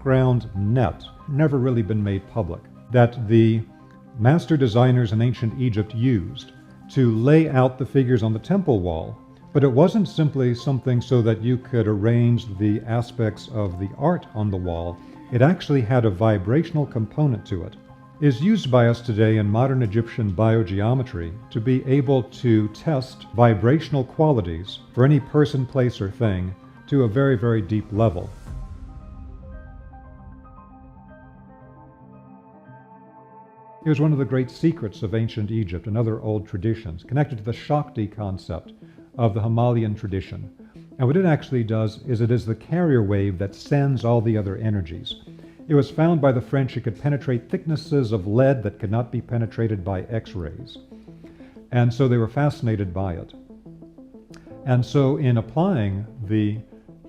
background net, never really been made public, that the master designers in ancient Egypt used to lay out the figures on the temple wall. But it wasn't simply something so that you could arrange the aspects of the art on the wall. It actually had a vibrational component to it. It is used by us today in modern Egyptian biogeometry to be able to test vibrational qualities for any person, place, or thing to a very, very deep level. It was one of the great secrets of ancient Egypt and other old traditions, connected to the Shakti concept of the Himalayan tradition. And what it actually does is it is the carrier wave that sends all the other energies. It was found by the French it could penetrate thicknesses of lead that could not be penetrated by X-rays. And so they were fascinated by it. And so in applying the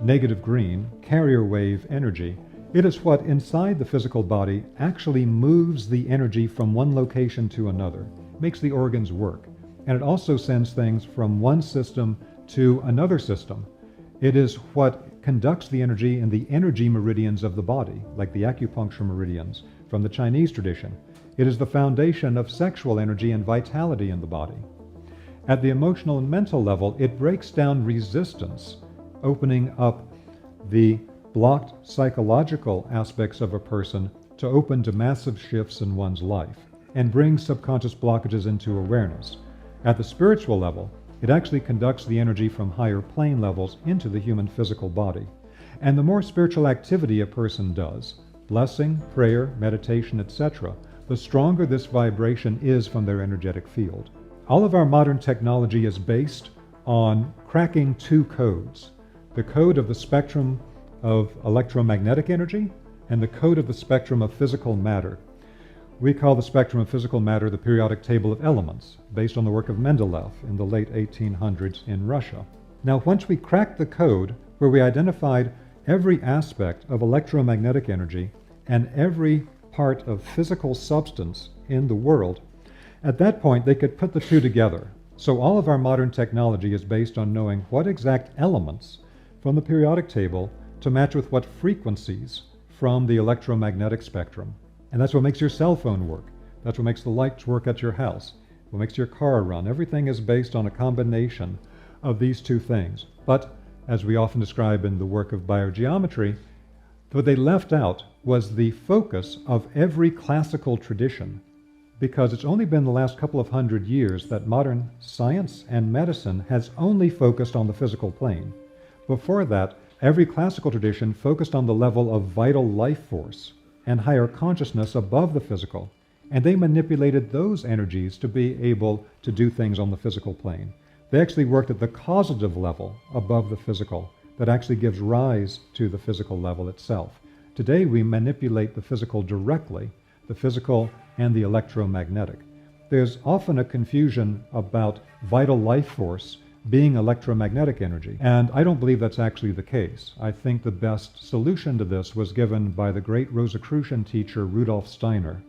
negative green carrier wave energy, it is what inside the physical body actually moves the energy from one location to another, makes the organs work. And it also sends things from one system to another system. It is what conducts the energy in the energy meridians of the body, like the acupuncture meridians from the Chinese tradition. It is the foundation of sexual energy and vitality in the body. At the emotional and mental level, it breaks down resistance, opening up the blocked psychological aspects of a person to open to massive shifts in one's life, and brings subconscious blockages into awareness. At the spiritual level, it actually conducts the energy from higher plane levels into the human physical body. And the more spiritual activity a person does, blessing, prayer, meditation, etc., the stronger this vibration is from their energetic field. All of our modern technology is based on cracking two codes: the code of the spectrum of electromagnetic energy and the code of the spectrum of physical matter. We call the spectrum of physical matter the periodic table of elements, based on the work of Mendeleev in the late 1800s in Russia. Now, once we cracked the code where we identified every aspect of electromagnetic energy and every part of physical substance in the world, at that point they could put the two together. So all of our modern technology is based on knowing what exact elements from the periodic table to match with what frequencies from the electromagnetic spectrum. And that's what makes your cell phone work. That's what makes the lights work at your house. What makes your car run. Everything is based on a combination of these two things. But, as we often describe in the work of biogeometry, what they left out was the focus of every classical tradition, because it's only been the last couple of hundred years that modern science and medicine has only focused on the physical plane. Before that, every classical tradition focused on the level of vital life force and higher consciousness above the physical, and they manipulated those energies to be able to do things on the physical plane. They actually worked at the causative level above the physical that actually gives rise to the physical level itself. Today we manipulate the physical directly, the physical and the electromagnetic. There's often a confusion about vital life force being electromagnetic energy. And I don't believe that's actually the case. I think the best solution to this was given by the great Rosicrucian teacher Rudolf Steiner,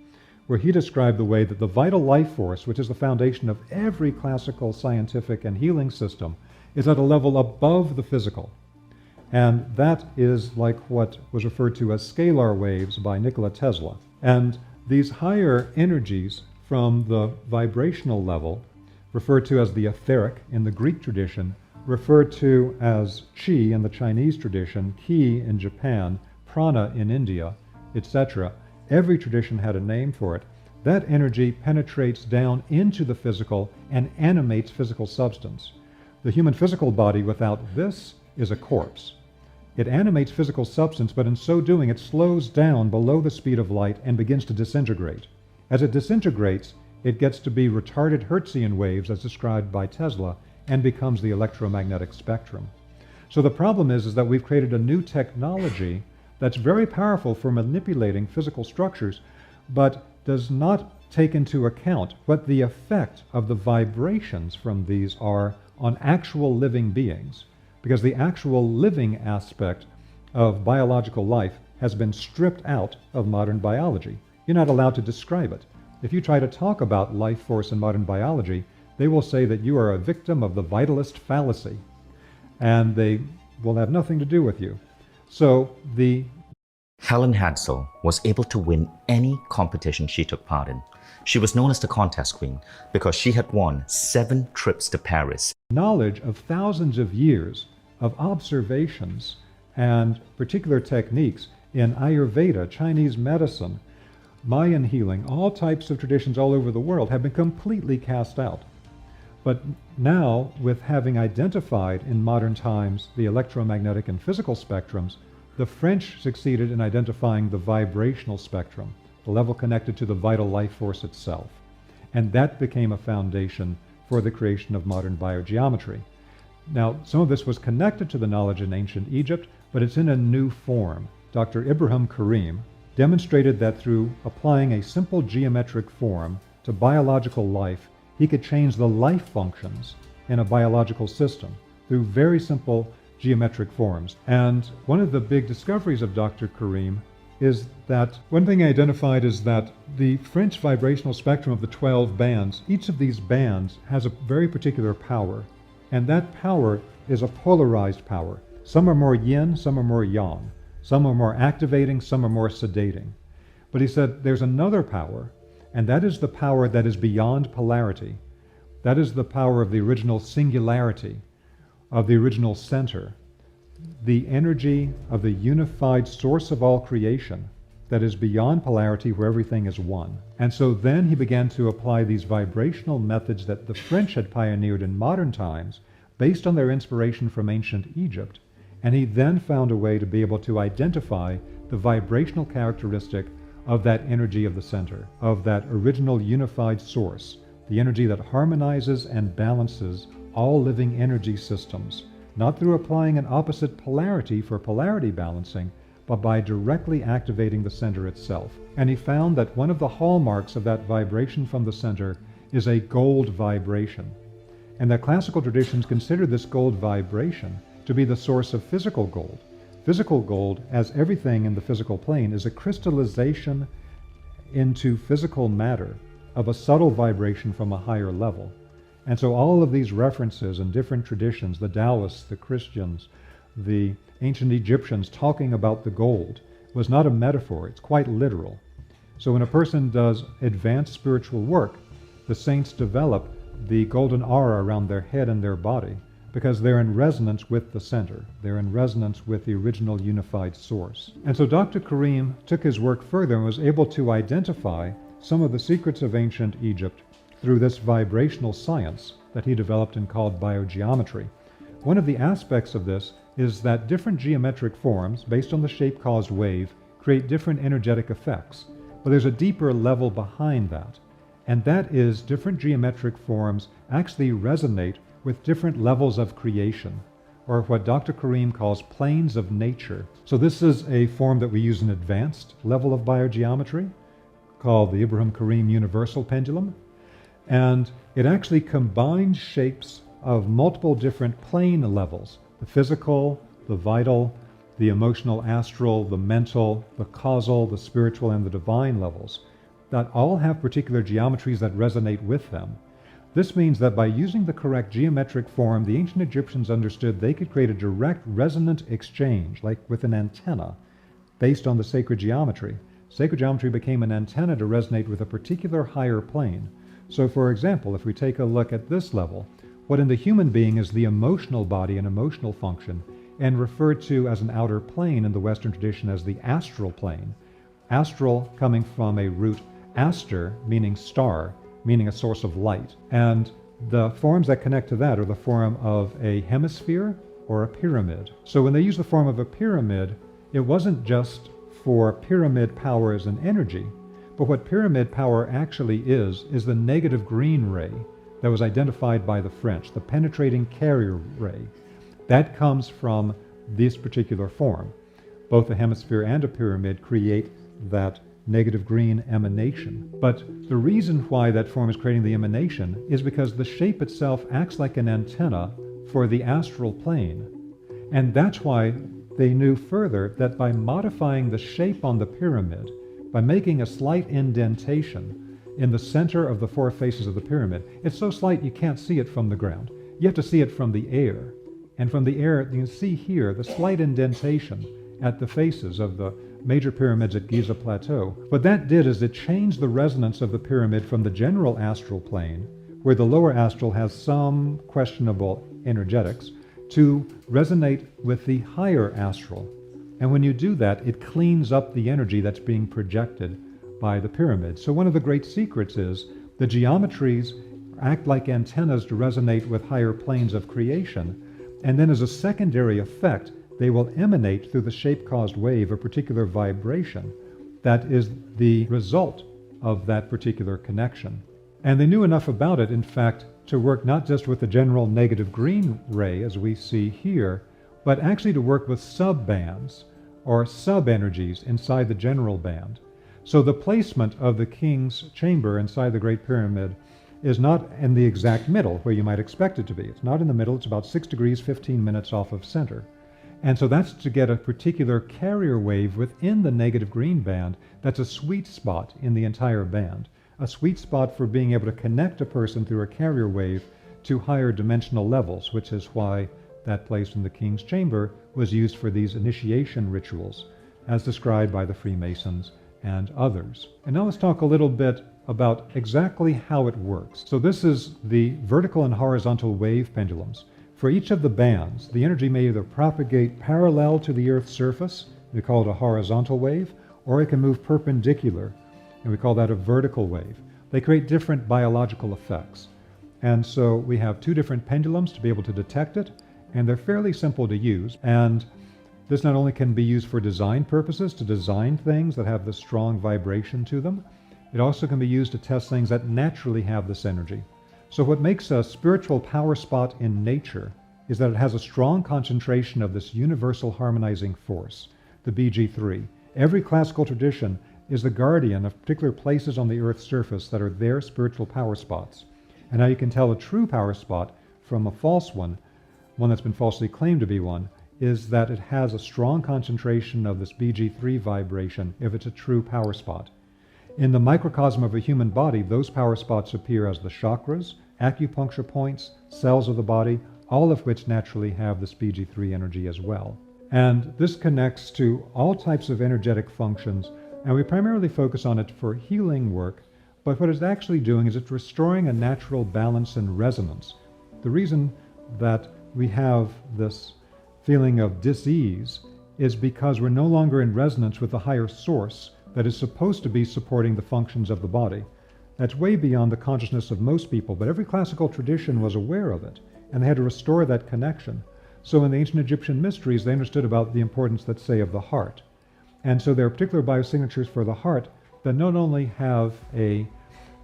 where he described the way that the vital life force, which is the foundation of every classical scientific and healing system, is at a level above the physical. And that is like what was referred to as scalar waves by Nikola Tesla. And these higher energies from the vibrational level, referred to as the etheric in the Greek tradition, referred to as chi in the Chinese tradition, ki in Japan, prana in India, etc. Every tradition had a name for it. That energy penetrates down into the physical and animates physical substance. The human physical body without this is a corpse. It animates physical substance, but in so doing it slows down below the speed of light and begins to disintegrate. As it disintegrates, it gets to be retarded Hertzian waves as described by Tesla and becomes the electromagnetic spectrum. So the problem is that we've created a new technology that's very powerful for manipulating physical structures, but does not take into account what the effect of the vibrations from these are on actual living beings, because the actual living aspect of biological life has been stripped out of modern biology. You're not allowed to describe it. If you try to talk about life force in modern biology, they will say that you are a victim of the vitalist fallacy, and they will have nothing to do with you. So the Helen Hadsell was able to win any competition she took part in. She was known as the contest queen because she had won 7 trips to Paris. Knowledge of thousands of years of observations and particular techniques in Ayurveda, Chinese medicine, Mayan healing, all types of traditions all over the world have been completely cast out. But now, with having identified in modern times the electromagnetic and physical spectrums, the French succeeded in identifying the vibrational spectrum, the level connected to the vital life force itself. And that became a foundation for the creation of modern biogeometry. Now, some of this was connected to the knowledge in ancient Egypt, but it's in a new form. Dr. Ibrahim Karim demonstrated that through applying a simple geometric form to biological life, he could change the life functions in a biological system through very simple geometric forms. And one of the big discoveries of Dr. Karim is that one thing I identified is that the French vibrational spectrum of the 12 bands, each of these bands has a very particular power, and that power is a polarized power. Some are more yin, some are more yang. Some are more activating, some are more sedating. But he said there's another power, and that is the power that is beyond polarity. That is the power of the original singularity, of the original center, the energy of the unified source of all creation that is beyond polarity, where everything is one. And so then he began to apply these vibrational methods that the French had pioneered in modern times based on their inspiration from ancient Egypt. And he then found a way to be able to identify the vibrational characteristic of that energy of the center, of that original unified source, the energy that harmonizes and balances all living energy systems, not through applying an opposite polarity for polarity balancing, but by directly activating the center itself. And he found that one of the hallmarks of that vibration from the center is a gold vibration, and that classical traditions consider this gold vibration to be the source of physical gold. Physical gold, as everything in the physical plane, is a crystallization into physical matter of a subtle vibration from a higher level. And so all of these references in different traditions, the Taoists, the Christians, the ancient Egyptians talking about the gold, was not a metaphor, it's quite literal. So when a person does advanced spiritual work, the saints develop the golden aura around their head and their body because they're in resonance with the center. They're in resonance with the original unified source. And so Dr. Karim took his work further and was able to identify some of the secrets of ancient Egypt through this vibrational science that he developed and called biogeometry. One of the aspects of this is that different geometric forms, based on the shape-caused wave, create different energetic effects. But there's a deeper level behind that, and that is different geometric forms actually resonate with different levels of creation, or what Dr. Karim calls planes of nature. So this is a form that we use in advanced level of biogeometry, called the Ibrahim Karim Universal Pendulum, and it actually combines shapes of multiple different plane levels: the physical, the vital, the emotional astral, the mental, the causal, the spiritual, and the divine levels, that all have particular geometries that resonate with them. This means that by using the correct geometric form, the ancient Egyptians understood they could create a direct resonant exchange, like with an antenna, based on the sacred geometry. Sacred geometry became an antenna to resonate with a particular higher plane. So for example, if we take a look at this level, what in the human being is the emotional body and emotional function, and referred to as an outer plane in the Western tradition as the astral plane. Astral coming from a root aster, meaning star, meaning a source of light. And the forms that connect to that are the form of a hemisphere or a pyramid. So when they use the form of a pyramid, it wasn't just for pyramid powers and energy, but what pyramid power actually is the negative green ray that was identified by the French, the penetrating carrier ray. That comes from this particular form. Both a hemisphere and a pyramid create that negative green emanation. But the reason why that form is creating the emanation is because the shape itself acts like an antenna for the astral plane. And that's why they knew further that by modifying the shape on the pyramid, by making a slight indentation in the center of the 4 faces of the pyramid, it's so slight you can't see it from the ground. You have to see it from the air. And from the air, you can see here the slight indentation at the faces of major pyramids at Giza Plateau. What that did is it changed the resonance of the pyramid from the general astral plane, where the lower astral has some questionable energetics, to resonate with the higher astral. And when you do that, it cleans up the energy that's being projected by the pyramid. So one of the great secrets is the geometries act like antennas to resonate with higher planes of creation, and then as a secondary effect, they will emanate through the shape-caused wave a particular vibration that is the result of that particular connection. And they knew enough about it, in fact, to work not just with the general negative green ray, as we see here, but actually to work with sub-bands or sub-energies inside the general band. So the placement of the king's chamber inside the Great Pyramid is not in the exact middle where you might expect it to be. It's not in the middle. It's about 6 degrees 15 minutes off of center. And so that's to get a particular carrier wave within the negative green band that's a sweet spot in the entire band, a sweet spot for being able to connect a person through a carrier wave to higher dimensional levels, which is why that place in the king's chamber was used for these initiation rituals, as described by the Freemasons and others. And now let's talk a little bit about exactly how it works. So this is the vertical and horizontal wave pendulums. For each of the bands, the energy may either propagate parallel to the Earth's surface, we call it a horizontal wave, or it can move perpendicular, and we call that a vertical wave. They create different biological effects. And so we have 2 different pendulums to be able to detect it, and they're fairly simple to use. And this not only can be used for design purposes, to design things that have this strong vibration to them, it also can be used to test things that naturally have this energy. So what makes a spiritual power spot in nature is that it has a strong concentration of this universal harmonizing force, the BG3. Every classical tradition is the guardian of particular places on the Earth's surface that are their spiritual power spots. And how you can tell a true power spot from a false one that's been falsely claimed to be one, is that it has a strong concentration of this BG3 vibration if it's a true power spot. In the microcosm of a human body, those power spots appear as the chakras, acupuncture points, cells of the body, all of which naturally have this BG3 energy as well. And this connects to all types of energetic functions, and we primarily focus on it for healing work, but what it's actually doing is it's restoring a natural balance and resonance. The reason that we have this feeling of dis-ease is because we're no longer in resonance with the higher source that is supposed to be supporting the functions of the body. That's way beyond the consciousness of most people, but every classical tradition was aware of it, and they had to restore that connection. So in the ancient Egyptian mysteries, they understood about the importance, let's say, of the heart. And so there are particular biosignatures for the heart that not only have an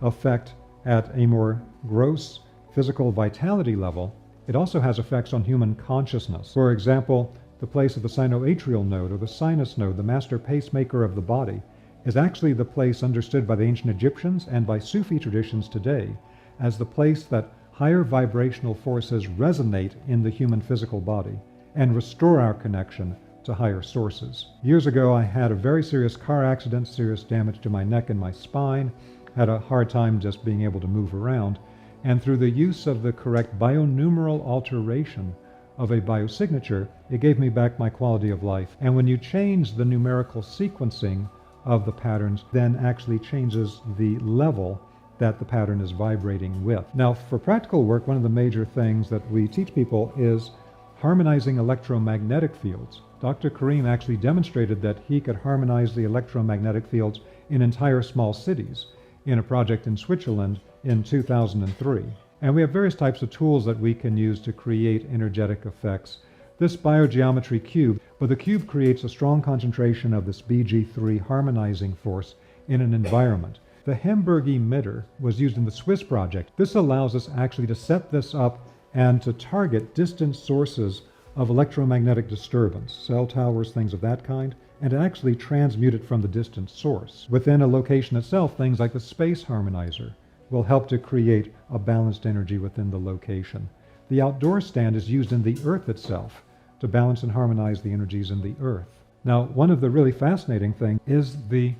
effect at a more gross physical vitality level, it also has effects on human consciousness. For example, the place of the sinoatrial node, or the sinus node, the master pacemaker of the body, is actually the place understood by the ancient Egyptians and by Sufi traditions today as the place that higher vibrational forces resonate in the human physical body and restore our connection to higher sources. Years ago, I had a very serious car accident, serious damage to my neck and my spine, had a hard time just being able to move around, and through the use of the correct bionumeral alteration of a biosignature, it gave me back my quality of life. And when you change the numerical sequencing of the patterns, then actually changes the level that the pattern is vibrating with. Now, for practical work, one of the major things that we teach people is harmonizing electromagnetic fields. Dr. Karim actually demonstrated that he could harmonize the electromagnetic fields in entire small cities in a project in Switzerland in 2003. And we have various types of tools that we can use to create energetic effects. This biogeometry cube, but the cube creates a strong concentration of this BG3 harmonizing force in an environment. The Hamburg emitter was used in the Swiss project. This allows us actually to set this up and to target distant sources of electromagnetic disturbance, cell towers, things of that kind, and to actually transmute it from the distant source. Within a location itself, things like the space harmonizer will help to create a balanced energy within the location. The outdoor stand is used in the earth itself to balance and harmonize the energies in the earth. Now, one of the really fascinating things is the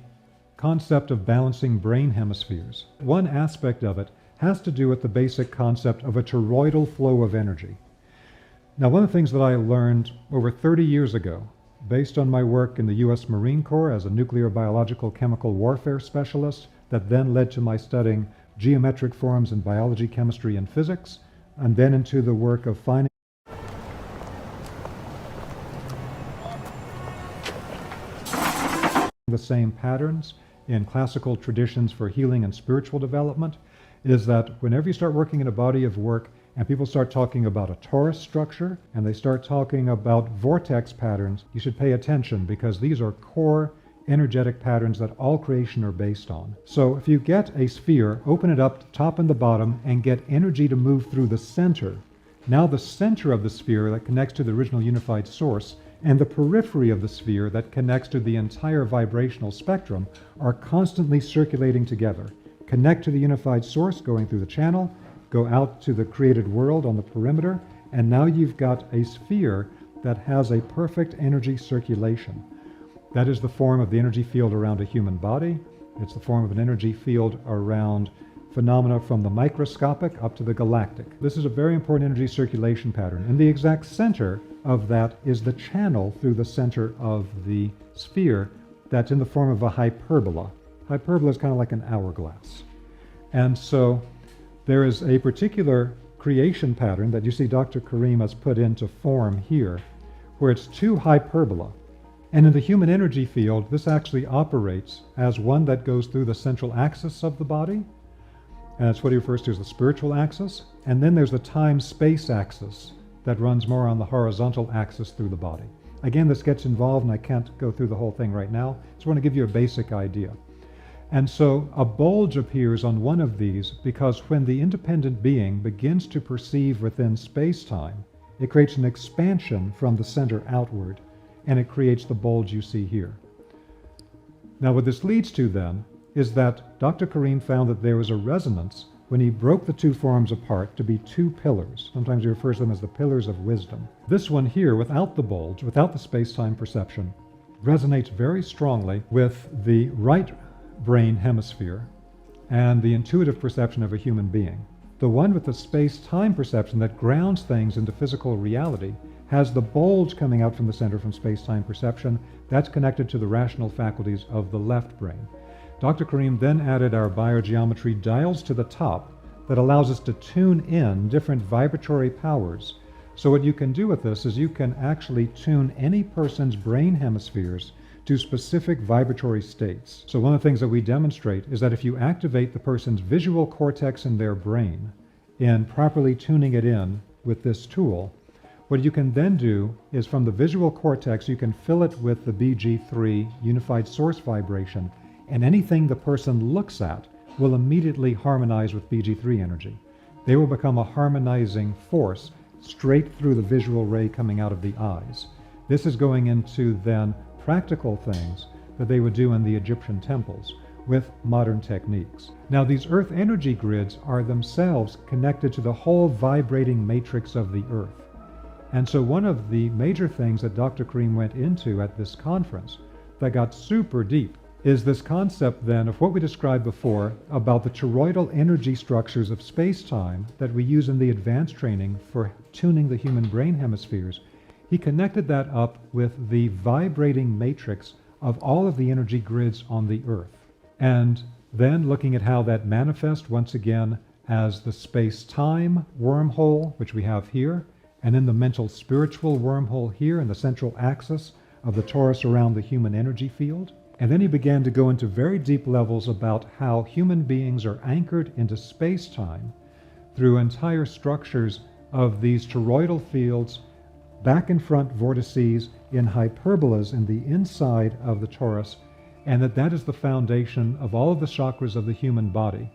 concept of balancing brain hemispheres. One aspect of it has to do with the basic concept of a toroidal flow of energy. Now, one of the things that I learned over 30 years ago based on my work in the U.S. Marine Corps as a nuclear biological chemical warfare specialist that then led to my studying geometric forms in biology, chemistry, and physics, and then into the work of finding the same patterns in classical traditions for healing and spiritual development, is that whenever you start working in a body of work and people start talking about a torus structure and they start talking about vortex patterns, you should pay attention because these are core energetic patterns that all creation are based on. So if you get a sphere, open it up, top and the bottom, and get energy to move through the center. Now the center of the sphere that connects to the original unified source and the periphery of the sphere that connects to the entire vibrational spectrum are constantly circulating together. Connect to the unified source going through the channel, go out to the created world on the perimeter, and now you've got a sphere that has a perfect energy circulation. That is the form of the energy field around a human body. It's the form of an energy field around phenomena from the microscopic up to the galactic. This is a very important energy circulation pattern. And the exact center of that is the channel through the center of the sphere that's in the form of a hyperbola. Hyperbola is kind of like an hourglass. And so there is a particular creation pattern that you see Dr. Karim has put into form here, where it's two hyperbola. And in the human energy field, this actually operates as one that goes through the central axis of the body, and that's what he refers to as the spiritual axis. And then there's the time-space axis that runs more on the horizontal axis through the body. Again, this gets involved, and I can't go through the whole thing right now. Just want to give you a basic idea. And so a bulge appears on one of these because when the independent being begins to perceive within space-time, it creates an expansion from the center outward, and it creates the bulge you see here. Now what this leads to then is that Dr. Karim found that there was a resonance when he broke the two forms apart to be two pillars. Sometimes he refers to them as the pillars of wisdom. This one here, without the bulge, without the space-time perception, resonates very strongly with the right brain hemisphere and the intuitive perception of a human being. The one with the space-time perception that grounds things into physical reality has the bulge coming out from the center from space-time perception. That's connected to the rational faculties of the left brain. Dr. Karim then added our biogeometry dials to the top that allows us to tune in different vibratory powers. So what you can do with this is you can actually tune any person's brain hemispheres to specific vibratory states. So one of the things that we demonstrate is that if you activate the person's visual cortex in their brain in properly tuning it in with this tool, what you can then do is from the visual cortex, you can fill it with the BG3 unified source vibration, and anything the person looks at will immediately harmonize with BG3 energy. They will become a harmonizing force straight through the visual ray coming out of the eyes. This is going into then practical things that they would do in the Egyptian temples with modern techniques. Now these earth energy grids are themselves connected to the whole vibrating matrix of the earth. And so one of the major things that Dr. Karim went into at this conference that got super deep is this concept then of what we described before about the toroidal energy structures of space-time that we use in the advanced training for tuning the human brain hemispheres. He connected that up with the vibrating matrix of all of the energy grids on the Earth. And then looking at how that manifests once again as the space-time wormhole, which we have here, and then the mental spiritual wormhole here in the central axis of the torus around the human energy field. And then he began to go into very deep levels about how human beings are anchored into space-time through entire structures of these toroidal fields, back and front vortices in hyperbolas in the inside of the torus, and that is the foundation of all of the chakras of the human body.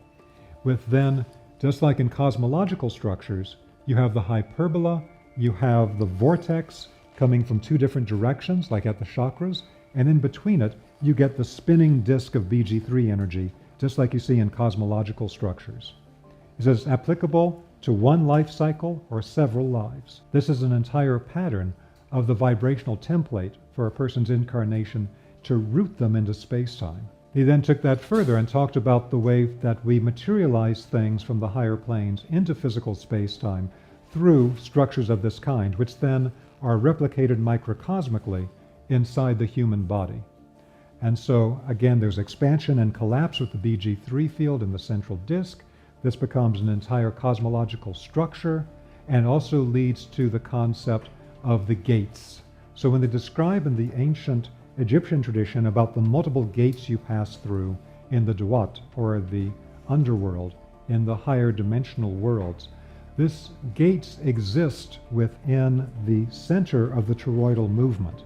With then, just like in cosmological structures, you have the hyperbola, you have the vortex coming from two different directions, like at the chakras, and in between it, you get the spinning disk of BG3 energy, just like you see in cosmological structures. It says applicable to one life cycle or several lives. This is an entire pattern of the vibrational template for a person's incarnation to root them into space-time. He then took that further and talked about the way that we materialize things from the higher planes into physical space-time through structures of this kind, which then are replicated microcosmically inside the human body. And so, again, there's expansion and collapse with the BG3 field in the central disk. This becomes an entire cosmological structure and also leads to the concept of the gates. So when they describe in the ancient Egyptian tradition about the multiple gates you pass through in the Duat, or the underworld, in the higher dimensional worlds, these gates exist within the center of the toroidal movement,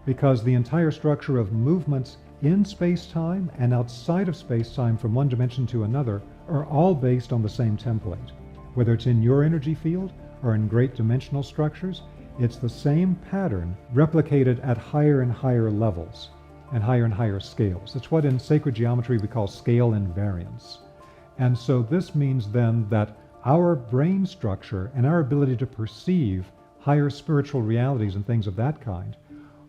because the entire structure of movements in space-time and outside of space-time from one dimension to another are all based on the same template. Whether it's in your energy field or in great dimensional structures, it's the same pattern replicated at higher and higher levels and higher scales. It's what in sacred geometry we call scale invariance. And so this means then that our brain structure and our ability to perceive higher spiritual realities and things of that kind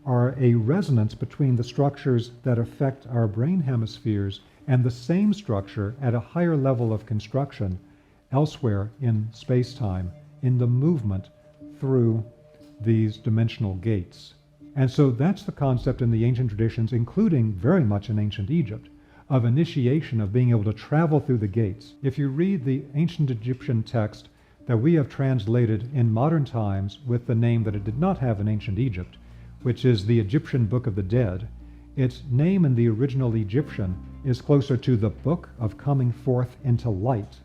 are a resonance between the structures that affect our brain hemispheres and the same structure at a higher level of construction elsewhere in space-time in the movement through these dimensional gates. And so that's the concept in the ancient traditions, including very much in ancient Egypt, of initiation, of being able to travel through the gates. If you read the ancient Egyptian text that we have translated in modern times with the name that it did not have in ancient Egypt, which is the Egyptian Book of the Dead, its name in the original Egyptian is closer to the Book of Coming Forth into Light.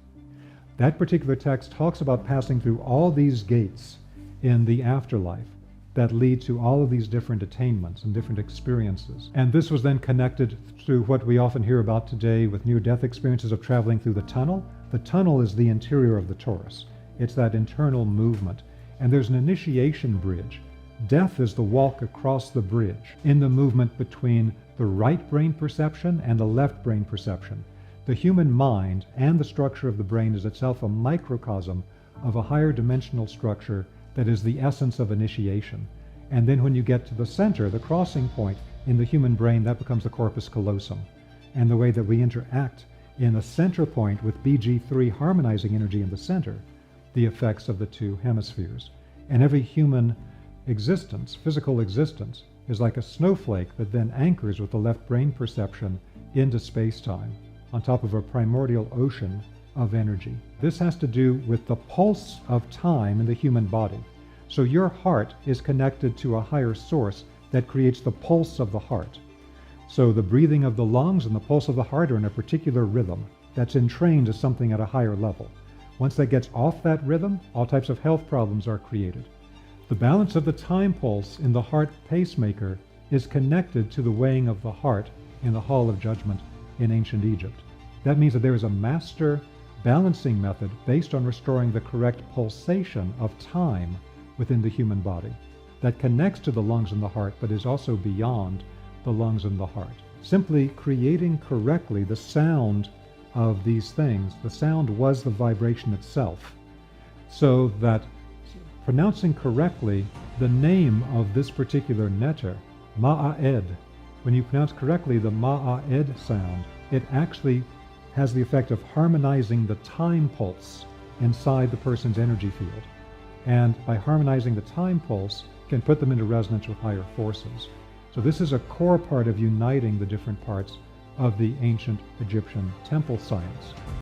That particular text talks about passing through all these gates in the afterlife that lead to all of these different attainments and different experiences. And this was then connected to what we often hear about today with near-death experiences of traveling through the tunnel. The tunnel is the interior of the torus. It's that internal movement. And there's an initiation bridge. Death is the walk across the bridge in the movement between the right brain perception and the left brain perception. The human mind and the structure of the brain is itself a microcosm of a higher dimensional structure that is the essence of initiation. And then when you get to the center, the crossing point in the human brain, that becomes the corpus callosum. And the way that we interact in the center point with BG3 harmonizing energy in the center, the effects of the two hemispheres. And every human existence, physical existence, is like a snowflake that then anchors with the left brain perception into space-time on top of a primordial ocean of energy. This has to do with the pulse of time in the human body. So your heart is connected to a higher source that creates the pulse of the heart. So the breathing of the lungs and the pulse of the heart are in a particular rhythm that's entrained as something at a higher level. Once that gets off that rhythm, all types of health problems are created. The balance of the time pulse in the heart pacemaker is connected to the weighing of the heart in the Hall of Judgment in ancient Egypt. That means that there is a master balancing method based on restoring the correct pulsation of time within the human body that connects to the lungs and the heart, but is also beyond the lungs and the heart. Simply creating correctly the sound of these things, the sound was the vibration itself, so that pronouncing correctly the name of this particular netter, Ma'ed, when you pronounce correctly the Ma'ed sound, it actually has the effect of harmonizing the time pulse inside the person's energy field. And by harmonizing the time pulse, can put them into resonance with higher forces. So this is a core part of uniting the different parts of the ancient Egyptian temple science.